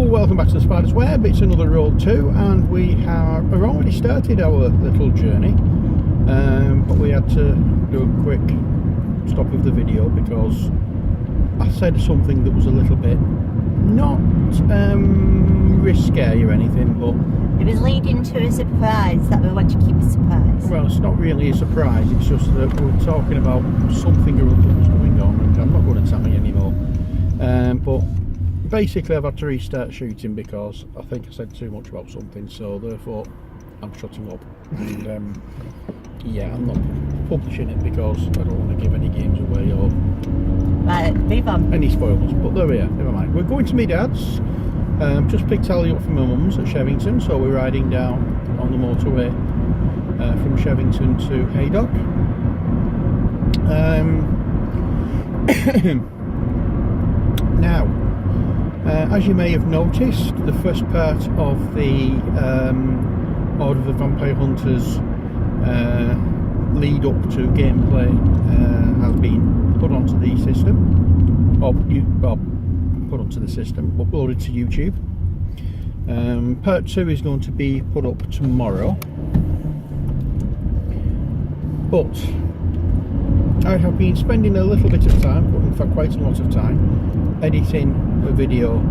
welcome back to the Spider's Web. It's another Road 2 and we have already started our little journey, but we had to do a quick stop of the video because I said something that was a little bit not risque or anything, but it was leading to a surprise that we want to keep a surprise. Well, it's not really a surprise, it's just that we were talking about something or other that was going on and I'm not going to tell you anymore. But basically I've had to restart shooting because I think I said too much about something, so therefore I'm shutting up. And yeah, I'm not publishing it because I don't want to give any games away or move on. Any spoilers, but there we are, never mind. We're going to my dad's. Just picked Ellie up from my mum's at Shevington, so we're riding down on the motorway from Shevington to Haydock. Now, as you may have noticed, the first part of the Order of the Vampire Hunters lead up to gameplay has been put onto the system, or put onto the system, uploaded to YouTube. Part 2 is going to be put up tomorrow, but I have been spending a little bit of time, in fact quite a lot of time, editing a video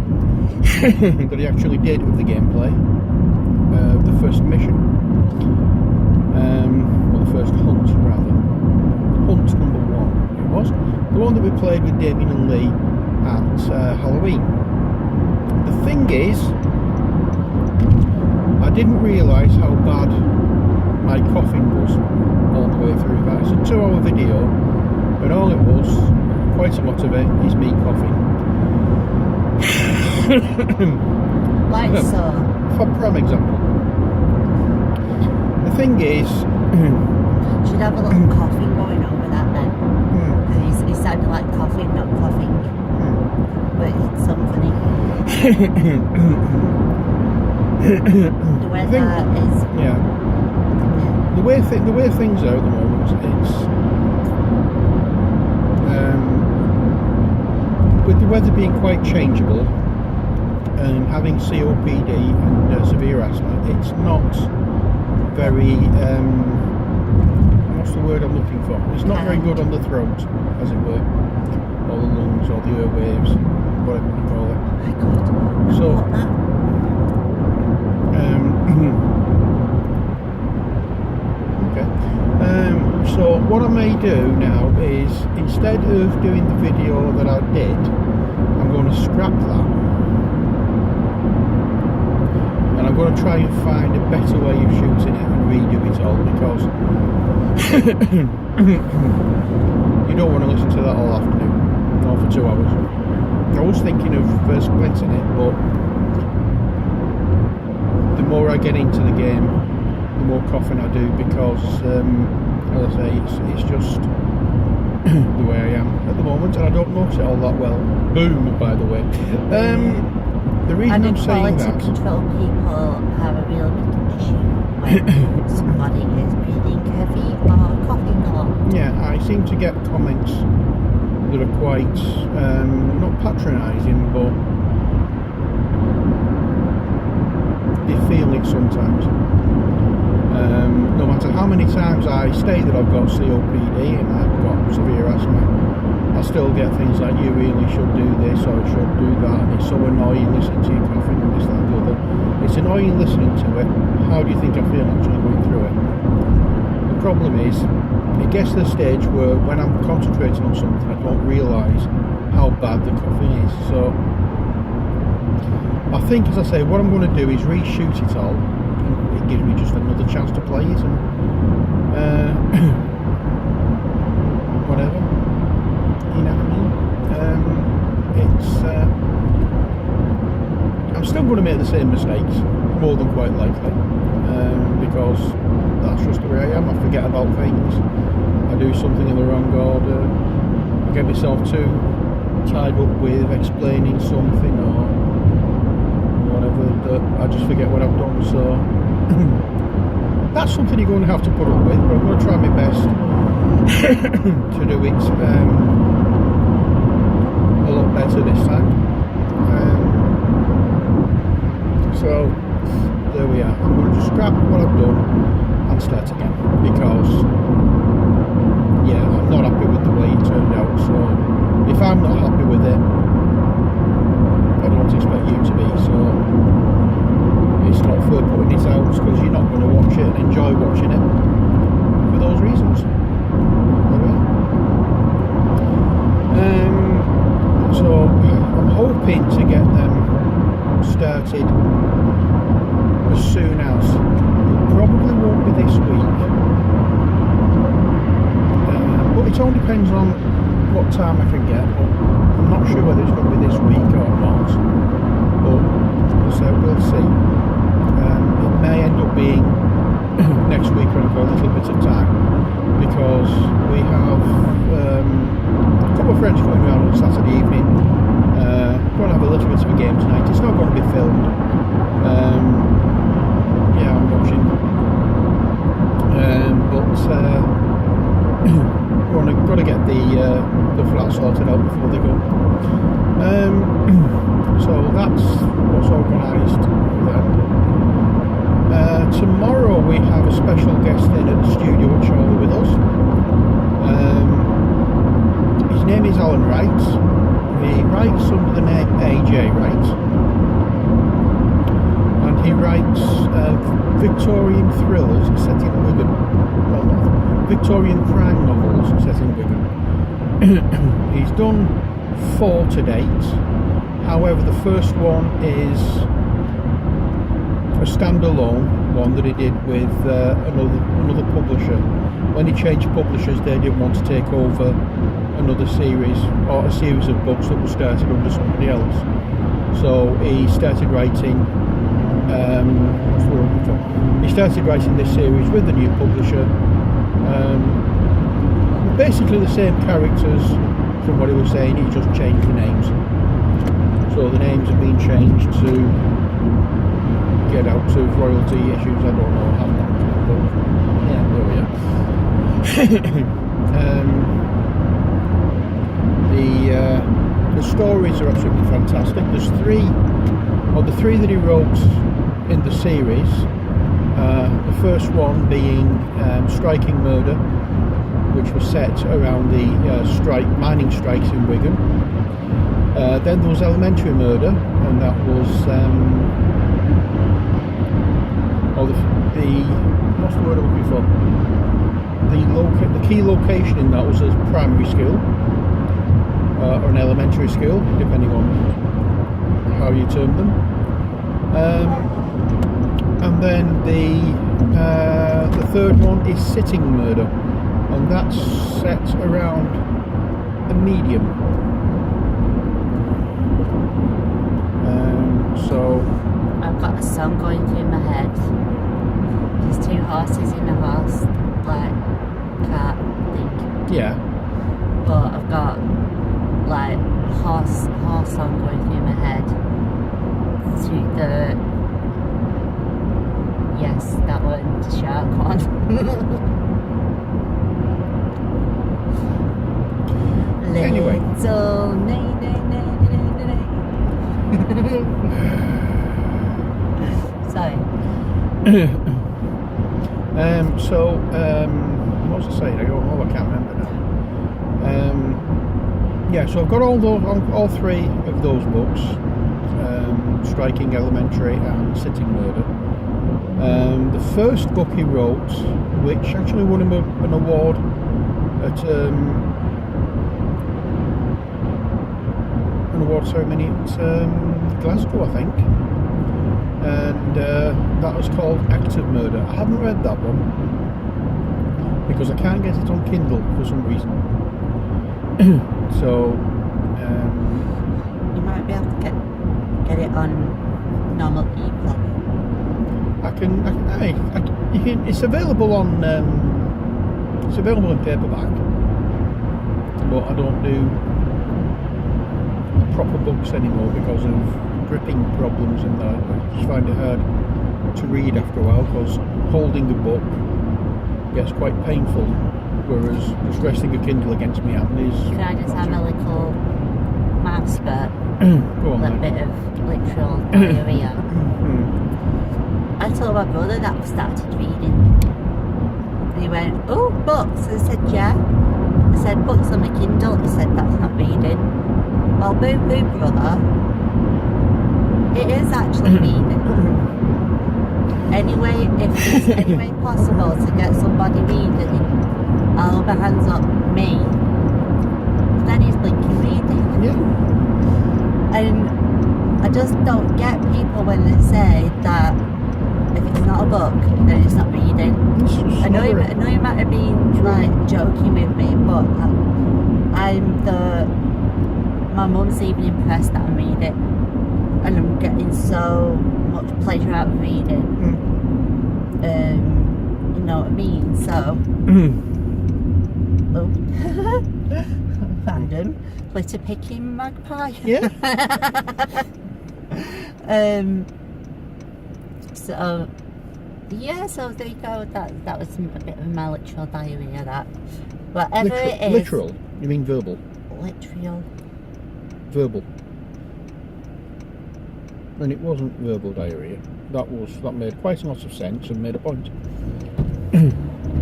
that I actually did of the gameplay, the first mission, or the first hunt rather, hunt number 1 it was, the one that we played with Damien and Lee at Halloween. The thing is, I didn't realise how bad my coughing was all the way through that. It's a 2-hour video and all it was, quite a lot of it, is me coughing. Like so. For prime example. The thing is, should have a little coughing going on with that then. Because it sounded like coughing, not coughing. But it's something. The weather is. Yeah. The way things are at the moment, it's with the weather being quite changeable and having COPD and severe asthma, it's not very what's the word I'm looking for? It's not very good on the throat, as it were, or the lungs, or the airwaves, whatever you call it. So. So what I may do now is, instead of doing the video that I did, I'm going to scrap that and I'm going to try and find a better way of shooting it and redo it all, because you don't want to listen to that all afternoon or for 2 hours. I was thinking of splitting it, but the more I get into the game, the more coughing I do, because as I say, it's just the way I am at the moment, and I don't notice it all that well. Boom, by the way. The reason I'm saying that, control people have a real big issue when somebody is breathing heavy or coughing a lot. Yeah, I seem to get comments that are quite not patronising, but they feel it sometimes. No matter how many times I state that I've got COPD and I've got severe asthma, I still get things like, you really should do this or should do that, and it's so annoying listening to you coughing and this, that and the other. It's annoying listening to it. How do you think I feel actually going through it? The problem is, it gets to the stage where when I'm concentrating on something, I don't realise how bad the coughing is. So I think, as I say, what I'm going to do is reshoot it all. It gives me just another chance to play it and whatever, you know what I mean. I'm still going to make the same mistakes, more than quite likely, because that's just the way I am. I forget about things, I do something in the wrong order, I get myself too tied up with explaining something or whatever, that I just forget what I've done. So that's something you're going to have to put up with, but I'm going to try my best to do it a lot better this time. scrap what I've done and start again, because yeah, I'm not happy with the way it turned out. So if I'm not happy with it, I don't expect you to be. So it's not fair putting it out because you're not going to watch it and enjoy watching it for those reasons. So I'm hoping to get them started as soon as. It probably won't be this week, but it all depends on what time I can get. But I'm not sure whether it's going to be this week or not, but so we'll see. It may end up being next week when I've got a little bit of time, because we have a couple of friends going around on Saturday evening. Going to have a little bit of a game tonight. It's not going to be filmed. Yeah, I'm watching. But got to get the flat sorted out before they go. So that's what's organised then. Tomorrow we have a special guest in at the studio at Chorley with us. His name is Alan Wright. He writes under the name AJ Wright, and he writes Victorian thrillers set in Wigan. Well, not Victorian crime novels set in Wigan. He's done 4 to date. However, the first one is a standalone one that he did with another publisher. When he changed publishers, they didn't want to take over another series or a series of books that were started under somebody else. So he started writing. He started writing this series with the new publisher. Basically the same characters from what he was saying. He just changed the names. So the names have been changed to get out of royalty issues. I don't know how much, but yeah, there we are. The stories are absolutely fantastic. There's the three that he wrote in the series. The first one being Striking Murder, which was set around the mining strikes in Wigan. Then there was Elementary Murder, and that was what's the word I'm looking for? The key location in that was a primary school or an elementary school, depending on how you term them. And then the third one is Sitting Murder, and that's set around a medium. So I've got a song going through my head. There's 2 horses in a horse like cart thing. yeah, But I've got like horse song going through my head to the that one, the shark one. Anyway. So sorry. What was I saying? I can't remember now. Yeah, so I've got all 3 of those books, Striking, Elementary and Sitting Murder. The first book he wrote, which actually won him an award at an award ceremony at Glasgow, I think, and that was called Act of Murder. I haven't read that one because I can't get it on Kindle for some reason. So you might be able to get it on normal ebook. It's available on it's available in paperback, but I don't do proper books anymore because of gripping problems and that. I just find it hard to read after a while because holding a book gets quite painful, whereas just resting a Kindle against my hand is... Can I just have a little mouth spurt? Go on, a little bit of literal diarrhea. I told my brother that I started reading. And he went, oh, books? I said, yeah. I said, books on my Kindle. He said, that's not reading. Well, boo-boo, brother. It is actually reading. Anyway, if it's any way possible to get somebody reading, I'll hold my hands up, me, then he's blinking reading. Yeah. And I just don't get people when they say that if it's not a book, then it's not reading. I know you might have been like joking with me, but my mum's even impressed that I'm reading, and I'm getting so much pleasure out of reading. You know what I mean? So, oh, random litter picking magpie. Yeah. So yeah, so there you go. That was a bit of my literal diarrhea. That whatever it is. Literal? You mean verbal? Literal. Verbal. And it wasn't verbal diarrhea. That made quite a lot of sense and made a point.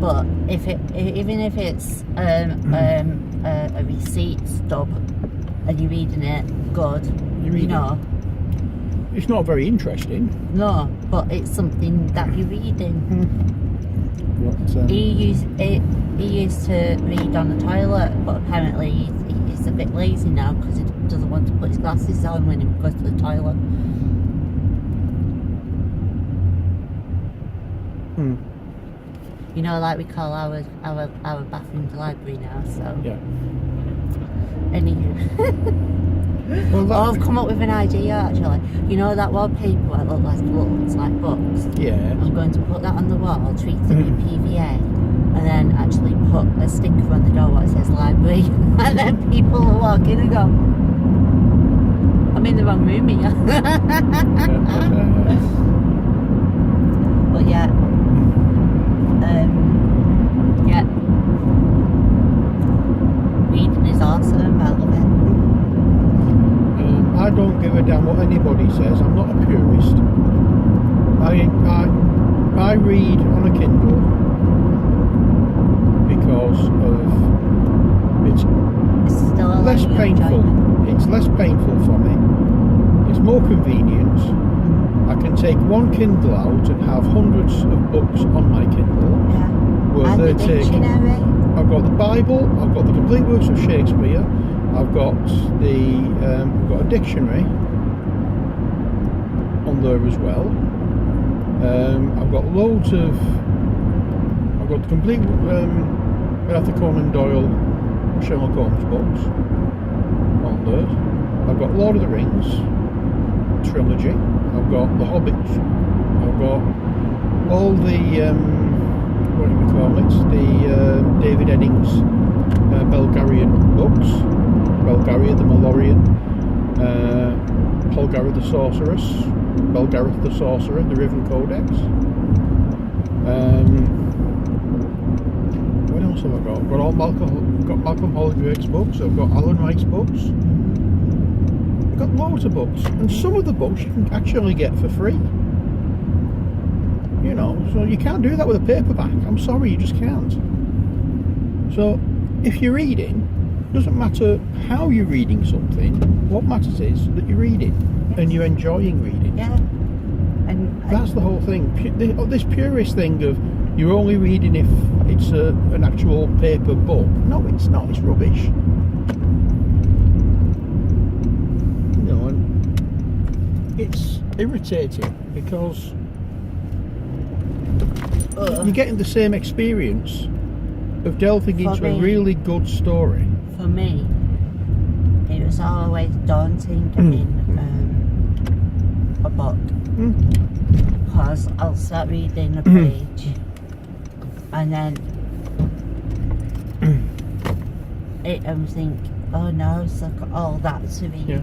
But even if it's a receipt stub and you're reading it, good. You know. It's not very interesting. No, but it's something that you're reading. What, he used to read on the toilet, but apparently he's a bit lazy now because he doesn't want to put his glasses on when he goes to the toilet. You know, like we call our bathroom the library now, so. Yeah. Anywho. Well, I've come up with an idea actually. You know that wallpaper that looks like books? Yeah. I'm going to put that on the wall, treat it in PVA, and then actually put a sticker on the door that says library, and then people will walk in and go, I'm in the wrong room here. But yeah. Yeah. Reading is awesome, I love it. I don't give a damn what anybody says. I'm not a purist. I read on a Kindle because of it's still less painful. It's less painful for me. It's more convenient. I can take one Kindle out and have hundreds of books on my Kindle. Yeah. Where And they're the taking. dictionary. I've got the Bible. I've got the complete works of Shakespeare. I've got I've got a dictionary on there as well. I've got loads of. I've got the complete Arthur Conan Doyle, Sherlock Holmes books on there. I've got Lord of the Rings trilogy. I've got The Hobbit. I've got all the what do we call it? The David Eddings Belgarian books. Belgaria the Malorian, Polgareth the Sorceress, Belgareth the Sorcerer, the Riven Codex. What else have I got? I've got Malcolm Holdrake's books. I've got Alan Wright's books. I've got loads of books, and some of the books you can actually get for free. You know, so you can't do that with a paperback. I'm sorry, you just can't. So if you're reading, it doesn't matter how you're reading something. What matters is that you're reading and you're enjoying reading. Yeah. And that's the whole thing. This purist thing of you're only reading if it's an actual paper book. No, it's not. It's rubbish. You know, and it's irritating because you're getting the same experience of delving into a really good story. For me, it was always daunting getting a book because I'll start reading a page and then I'm think, oh no, it's like all that to read. Yeah.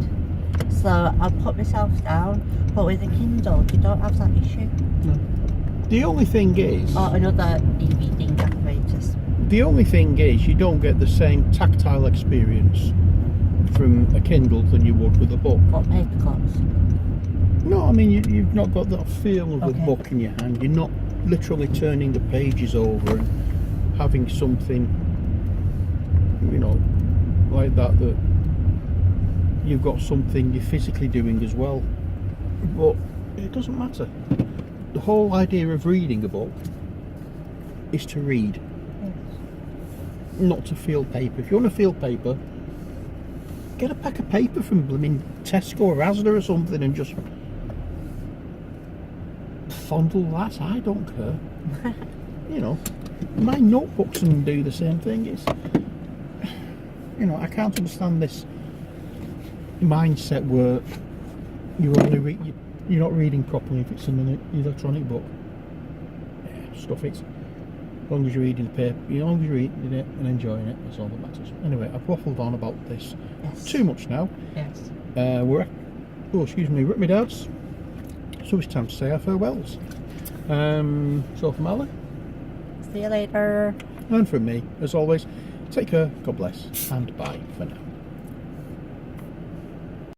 So I'll put myself down, but with a Kindle you don't have that issue. No. The only thing is... Or another e-reading apparatus. The only thing is you don't get the same tactile experience from a Kindle than you would with a book. What paper cuts? No, I mean, you've not got that feel of the Okay. book in your hand. You're not literally turning the pages over and having something, you know, like that you've got something you're physically doing as well. But it doesn't matter. The whole idea of reading a book is to read, not to feel paper. If you want to feel paper, get a pack of paper from blooming Tesco or Asda or something and just fondle that. I don't care. You know, my notebooks and do the same thing. It's, you know, I can't understand this mindset where you only read, you're not reading properly if it's an electronic book. Yeah, stuff it. As long as you're reading the paper, as long as you're reading it and enjoying it, that's all that matters. Anyway, I've waffled on about this too much now. Yes. We're at my dad's, so it's time to say our farewells. So from Alan See you later. and from me, as always, take care, God bless, and bye for now.